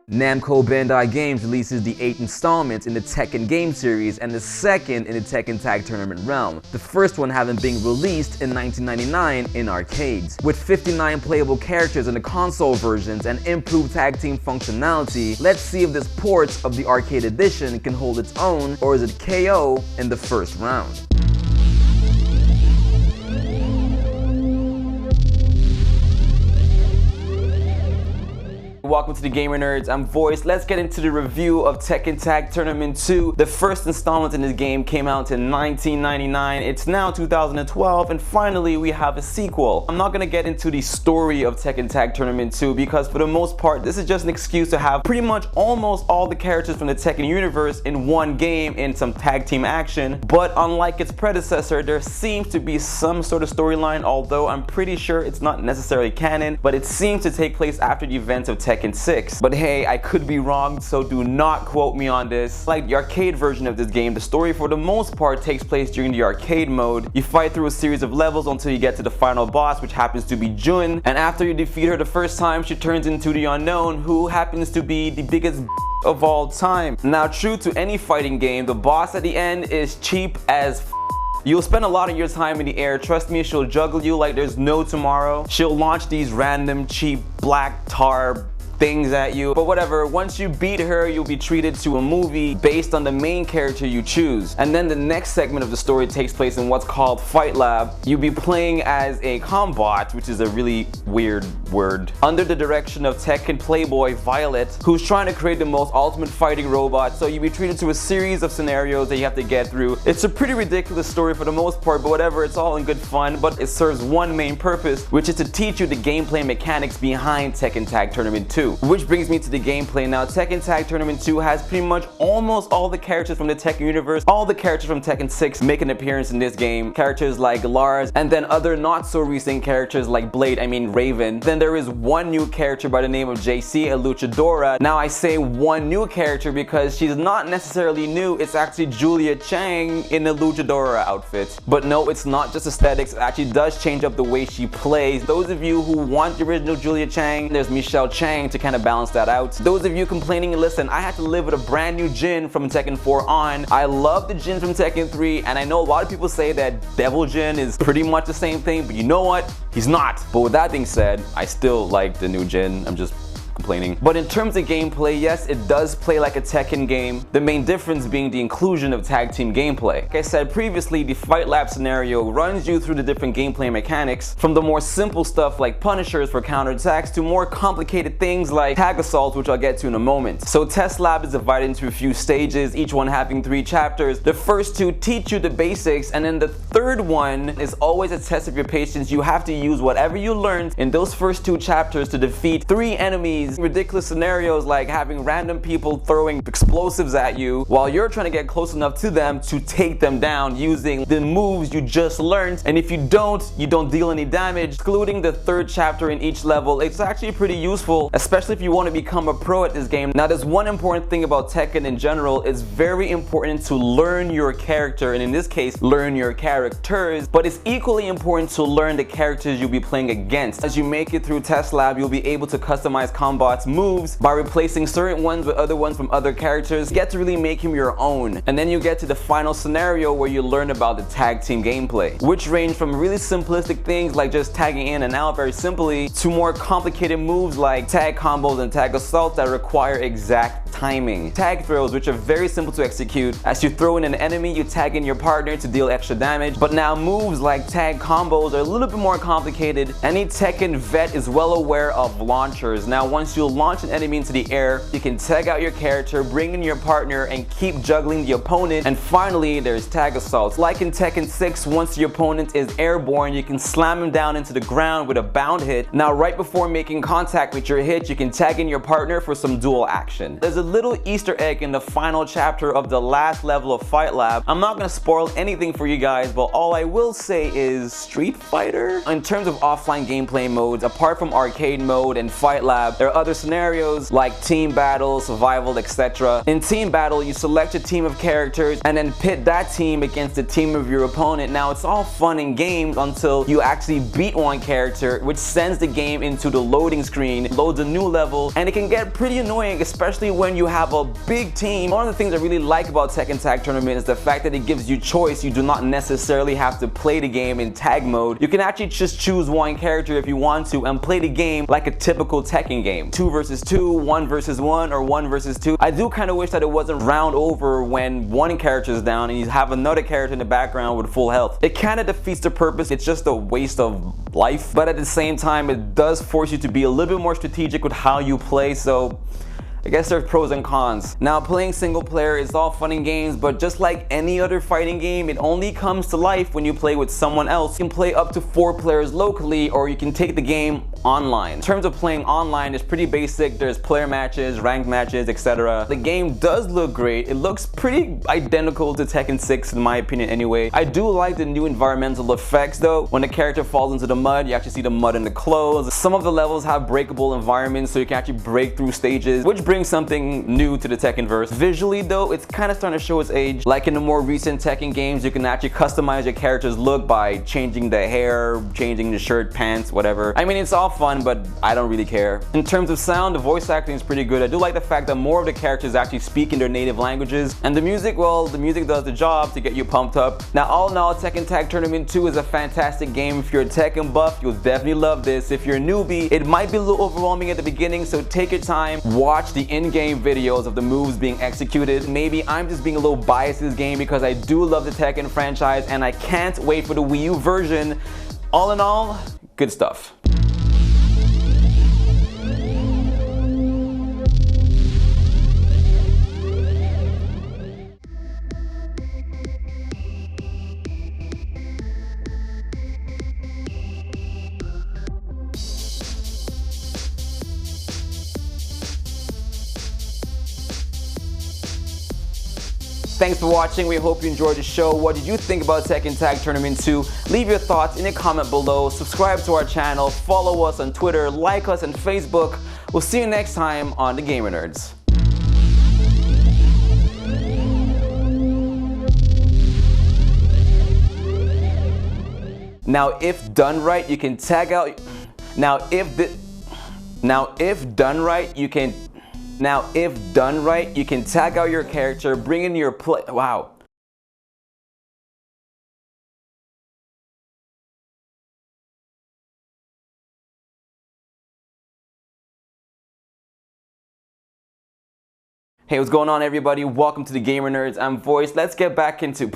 Namco Bandai Games releases the 8th installment in the Tekken game series and the second in the Tekken Tag Tournament realm, the first one having been released in 1999 in arcades. With 59 playable characters in the console versions and improved tag team functionality, let's see if this port of the arcade edition can hold its own, or is it KO in the first round. Welcome to the GamerNerdz, I'm Voyce. Let's get into the review of Tekken Tag Tournament 2. The first installment in this game came out in 1999. It's now 2012, and finally we have a sequel. I'm not gonna get into the story of Tekken Tag Tournament 2 because for the most part, this is just an excuse to have pretty much almost all the characters from the Tekken universe in one game in some tag team action. But unlike its predecessor, there seems to be some sort of storyline, although I'm pretty sure it's not necessarily canon, but it seems to take place after the events of Tekken 6. But hey, I could be wrong, so do not quote me on this. Like the arcade version of this game, the story for the most part takes place during the arcade mode. You fight through a series of levels until you get to the final boss, which happens to be Jun, and after you defeat her the first time, she turns into the Unknown, who happens to be the biggest of all time. Now, true to any fighting game, the boss at the end is cheap as You'll spend a lot of your time in the air. Trust me, she'll juggle you like there's no tomorrow. She'll launch these random cheap black tar things at you, but whatever. Once you beat her, you'll be treated to a movie based on the main character you choose. And then the next segment of the story takes place in what's called Fight Lab. You'll be playing as a combot, which is a really weird word, under the direction of Tekken Playboy Violet, who's trying to create the most ultimate fighting robot. So you'll be treated to a series of scenarios that you have to get through. It's a pretty ridiculous story for the most part, but whatever, it's all in good fun. But it serves one main purpose, which is to teach you the gameplay mechanics behind Tekken Tag Tournament 2. Which brings me to the gameplay. Now, Tekken Tag Tournament 2 has pretty much almost all the characters from the Tekken universe. All the characters from Tekken 6 make an appearance in this game. Characters like Lars, and then other not so recent characters like Raven. Then there is one new character by the name of JC, a luchadora. Now, I say one new character because she's not necessarily new. It's actually Julia Chang in a luchadora outfit. But no, it's not just aesthetics. It actually does change up the way she plays. Those of you who want the original Julia Chang, there's Michelle Chang to kind of balance that out. Those of you complaining, listen, I had to live with a brand new Jin from Tekken 4 on. I love the Jin from Tekken 3, and I know a lot of people say that Devil Jin is pretty much the same thing, but you know what? He's not. But with that being said, I still like the new Jin. I'm just complaining. But in terms of gameplay, yes, it does play like a Tekken game, the main difference being the inclusion of tag team gameplay. Like I said previously, the Fight Lab scenario runs you through the different gameplay mechanics, from the more simple stuff like punishers for counterattacks to more complicated things like tag assaults, which I'll get to in a moment. So Test Lab is divided into a few stages, each one having 3 chapters. The first 2 teach you the basics, and then the third one is always a test of your patience. You have to use whatever you learned in those first 2 chapters to defeat 3 enemies. Ridiculous scenarios like having random people throwing explosives at you while you're trying to get close enough to them to take them down using the moves you just learned. And if you don't deal any damage. Excluding the 3rd chapter in each level, it's actually pretty useful, especially if you want to become a pro at this game. Now, there's one important thing about Tekken in general. It's very important to learn your character, and in this case, learn your characters, but it's equally important to learn the characters you'll be playing against. As you make it through Test Lab, you'll be able to customize combats moves by replacing certain ones with other ones from other characters. You get to really make him your own. And then you get to the final scenario where you learn about the tag team gameplay, which range from really simplistic things like just tagging in and out very simply to more complicated moves like tag combos and tag assaults that require exact timing. Tag throws, which are very simple to execute. As you throw in an enemy, you tag in your partner to deal extra damage. But now moves like tag combos are a little bit more complicated. Any Tekken vet is well aware of launchers. Now, once you launch an enemy into the air, you can tag out your character, bring in your partner, and keep juggling the opponent. And finally, there's tag assaults. Like in Tekken 6, once your opponent is airborne, you can slam him down into the ground with a bound hit. Now, right before making contact with your hit, you can tag in your partner for some dual action. There's a little Easter egg in the final chapter of the last level of Fight Lab. I'm not gonna spoil anything for you guys, but all I will say is Street Fighter. In terms of offline gameplay modes, apart from arcade mode and Fight Lab, there There are other scenarios like team battle, survival, etc. In team battle, you select a team of characters and then pit that team against the team of your opponent. Now, it's all fun in games until you actually beat one character, which sends the game into the loading screen, loads a new level, and it can get pretty annoying, especially when you have a big team. One of the things I really like about Tekken Tag Tournament is the fact that it gives you choice. You do not necessarily have to play the game in tag mode. You can actually just choose one character if you want to and play the game like a typical Tekken game. 2 versus 2, 1 versus 1, or 1 versus 2. I do kind of wish that it wasn't round over when one character is down and you have another character in the background with full health. It kind of defeats the purpose. It's just a waste of life, but at the same time it does force you to be a little bit more strategic with how you play, so I guess there's pros and cons. Now, playing single player is all fun and games, but just like any other fighting game, it only comes to life when you play with someone else. You can play up to 4 players locally, or you can take the game online. In terms of playing online, it's pretty basic. There's player matches, ranked matches, etc. The game does look great. It looks pretty identical to Tekken 6 in my opinion anyway. I do like the new environmental effects though. When the character falls into the mud, you actually see the mud in the clothes. Some of the levels have breakable environments, so you can actually break through stages, which brings something new to the Tekkenverse. Visually though, it's kind of starting to show its age. Like in the more recent Tekken games, you can actually customize your character's look by changing the hair, changing the shirt, pants, whatever. I mean, it's all fun, but I don't really care. In terms of sound, the voice acting is pretty good. I do like the fact that more of the characters actually speak in their native languages. And the music, well, the music does the job to get you pumped up. Now, all in all, Tekken Tag Tournament 2 is a fantastic game. If you're a Tekken buff, you'll definitely love this. If you're a newbie, it might be a little overwhelming at the beginning, so take your time, watch the in-game videos of the moves being executed. Maybe I'm just being a little biased in this game because I do love the Tekken franchise and I can't wait for the Wii U version. All in all, good stuff. Thanks for watching. We hope you enjoyed the show. What did you think about Tekken Tag Tournament 2? Leave your thoughts in a comment below. Subscribe to our channel. Follow us on Twitter. Like us on Facebook. We'll see you next time on The GamerNerdz. Now, if done right, you can tag out. Now, if done right, you can tag out your character, bring in your play. Wow. Hey, what's going on, everybody? Welcome to the GamerNerdz. I'm Voyce. Let's get back into